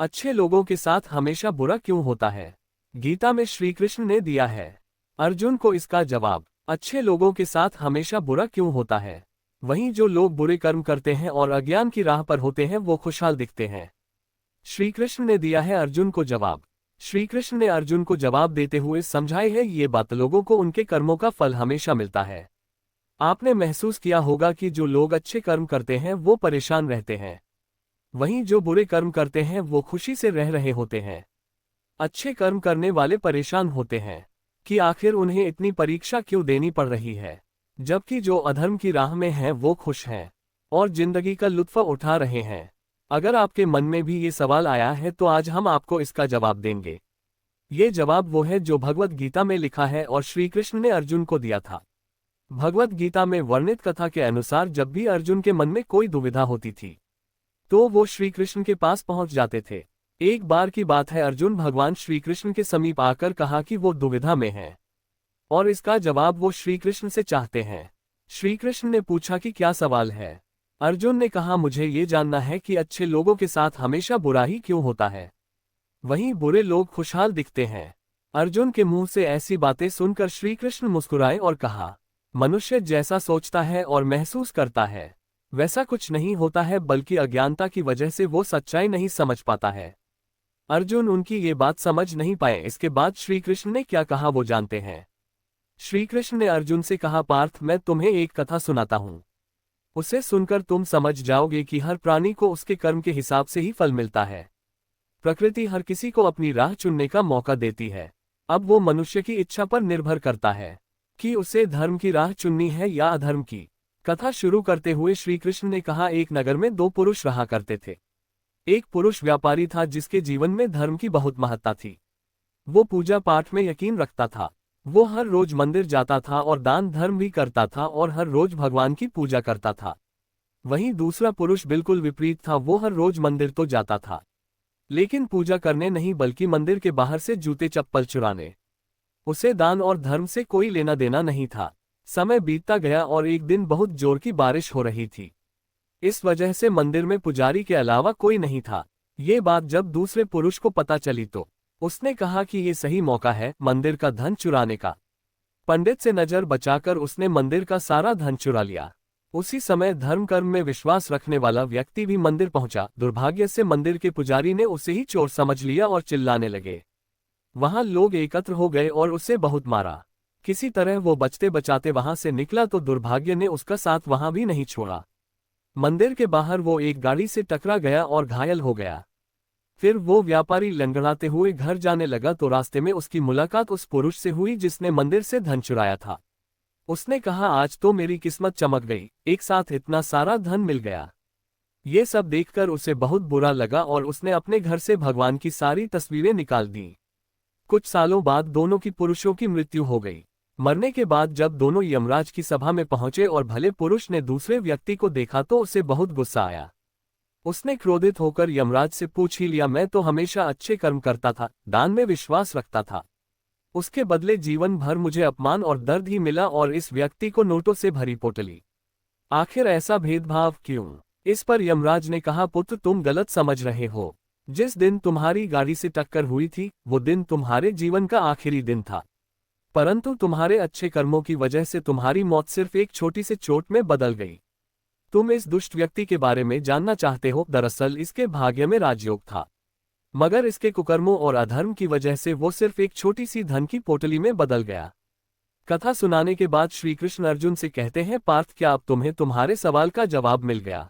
अच्छे लोगों के साथ हमेशा बुरा क्यों होता है? गीता में श्री कृष्ण ने दिया है अर्जुन को इसका जवाब। अच्छे लोगों के साथ हमेशा बुरा क्यों होता है? वहीं जो लोग बुरे कर्म करते हैं और अज्ञान की राह पर होते हैं वो खुशहाल दिखते हैं। श्री कृष्ण ने दिया है अर्जुन को जवाब। श्री कृष्ण ने अर्जुन को जवाब देते हुए समझाई है ये बात, लोगों को उनके कर्मों का फल हमेशा मिलता है। आपने महसूस किया होगा कि जो लोग अच्छे कर्म करते हैं वो परेशान रहते हैं, वहीं जो बुरे कर्म करते हैं वो खुशी से रह रहे होते हैं। अच्छे कर्म करने वाले परेशान होते हैं कि आखिर उन्हें इतनी परीक्षा क्यों देनी पड़ रही है, जबकि जो अधर्म की राह में हैं वो खुश हैं और जिंदगी का लुत्फ उठा रहे हैं। अगर आपके मन में भी ये सवाल आया है तो आज हम आपको इसका जवाब देंगे। ये जवाब वो है जो भगवत गीता में लिखा है और श्री कृष्ण ने अर्जुन को दिया था। भगवत गीता में वर्णित कथा के अनुसार जब भी अर्जुन के मन में कोई दुविधा होती थी तो वो श्री कृष्ण के पास पहुंच जाते थे। एक बार की बात है, अर्जुन भगवान श्री कृष्ण के समीप आकर कहा कि वो दुविधा में है और इसका जवाब वो श्री कृष्ण से चाहते हैं। श्री कृष्ण ने पूछा कि क्या सवाल है? अर्जुन ने कहा मुझे ये जानना है कि अच्छे लोगों के साथ हमेशा बुरा ही क्यों होता है, वहीं बुरे लोग खुशहाल दिखते हैं। अर्जुन के मुंह से ऐसी बातें सुनकर श्री कृष्ण मुस्कुराए और कहा, मनुष्य जैसा सोचता है और महसूस करता है वैसा कुछ नहीं होता है, बल्कि अज्ञानता की वजह से वो सच्चाई नहीं समझ पाता है। अर्जुन उनकी ये बात समझ नहीं पाए। इसके बाद श्री कृष्ण ने क्या कहा वो जानते हैं। श्री कृष्ण ने अर्जुन से कहा, पार्थ मैं तुम्हें एक कथा सुनाता हूं, उसे सुनकर तुम समझ जाओगे कि हर प्राणी को उसके कर्म के हिसाब से ही फल मिलता है। प्रकृति हर किसी को अपनी राह चुनने का मौका देती है। अब वो मनुष्य की इच्छा पर निर्भर करता है कि उसे धर्म की राह चुननी है या अधर्म की। कथा शुरू करते हुए श्री कृष्ण ने कहा, एक नगर में दो पुरुष रहा करते थे। एक पुरुष व्यापारी था जिसके जीवन में धर्म की बहुत महत्ता थी। वो पूजा पाठ में यकीन रखता था। वो हर रोज मंदिर जाता था और दान धर्म भी करता था और हर रोज भगवान की पूजा करता था। वहीं दूसरा पुरुष बिल्कुल विपरीत था। वो हर रोज मंदिर तो जाता था लेकिन पूजा करने नहीं, बल्कि मंदिर के बाहर से जूते चप्पल चुराने। उसे दान और धर्म से कोई लेना देना नहीं था। समय बीतता गया और एक दिन बहुत जोर की बारिश हो रही थी। इस वजह से मंदिर में पुजारी के अलावा कोई नहीं था। ये बात जब दूसरे पुरुष को पता चली तो उसने कहा कि ये सही मौका है मंदिर का धन चुराने का। पंडित से नजर बचाकर उसने मंदिर का सारा धन चुरा लिया। उसी समय धर्म कर्म में विश्वास रखने वाला व्यक्ति भी मंदिर पहुंचा। दुर्भाग्य से मंदिर के पुजारी ने उसे ही चोर समझ लिया और चिल्लाने लगे। वहां लोग एकत्र हो गए और उसे बहुत मारा। किसी तरह वो बचते बचाते वहां से निकला तो दुर्भाग्य ने उसका साथ वहां भी नहीं छोड़ा। मंदिर के बाहर वो एक गाड़ी से टकरा गया और घायल हो गया। फिर वो व्यापारी लंगड़ाते हुए घर जाने लगा तो रास्ते में उसकी मुलाकात उस पुरुष से हुई जिसने मंदिर से धन चुराया था। उसने कहा, आज तो मेरी किस्मत चमक गई, एक साथ इतना सारा धन मिल गया। ये सब देखकर उसे बहुत बुरा लगा और उसने अपने घर से भगवान की सारी तस्वीरें निकाल दी। कुछ सालों बाद दोनों की पुरुषों की मृत्यु हो गई। मरने के बाद जब दोनों यमराज की सभा में पहुंचे और भले पुरुष ने दूसरे व्यक्ति को देखा तो उसे बहुत गुस्सा आया। उसने क्रोधित होकर यमराज से पूछ ही लिया, मैं तो हमेशा अच्छे कर्म करता था, दान में विश्वास रखता था, उसके बदले जीवन भर मुझे अपमान और दर्द ही मिला और इस व्यक्ति को नोटों से भरी पोटली। आखिर ऐसा भेदभाव क्यों? इस पर यमराज ने कहा, पुत्र तुम गलत समझ रहे हो। जिस दिन तुम्हारी गाड़ी से टक्कर हुई थी वो दिन तुम्हारे जीवन का आखिरी दिन था, परंतु तुम्हारे अच्छे कर्मों की वजह से तुम्हारी मौत सिर्फ एक छोटी सी चोट में बदल गई। तुम इस दुष्ट व्यक्ति के बारे में जानना चाहते हो। दरअसल इसके भाग्य में राजयोग था, मगर इसके कुकर्मों और अधर्म की वजह से वो सिर्फ एक छोटी सी धन की पोटली में बदल गया। कथा सुनाने के बाद श्री कृष्ण अर्जुन से कहते हैं, पार्थ क्या अब तुम्हें तुम्हारे सवाल का जवाब मिल गया?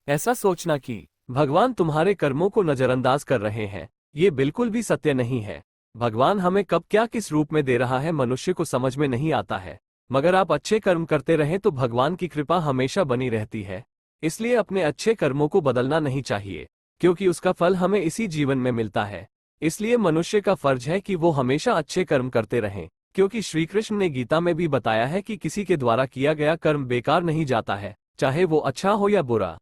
ऐसा सोचना कि भगवान तुम्हारे कर्मों को नजरअंदाज कर रहे हैं, ये बिल्कुल भी सत्य नहीं है। भगवान हमें कब क्या किस रूप में दे रहा है मनुष्य को समझ में नहीं आता है, मगर आप अच्छे कर्म करते रहें तो भगवान की कृपा हमेशा बनी रहती है। इसलिए अपने अच्छे कर्मों को बदलना नहीं चाहिए, क्योंकि उसका फल हमें इसी जीवन में मिलता है। इसलिए मनुष्य का फर्ज है कि वो हमेशा अच्छे कर्म करते रहें, क्योंकि श्री कृष्ण ने गीता में भी बताया है कि किसी के द्वारा किया गया कर्म बेकार नहीं जाता है, चाहे वो अच्छा हो या बुरा।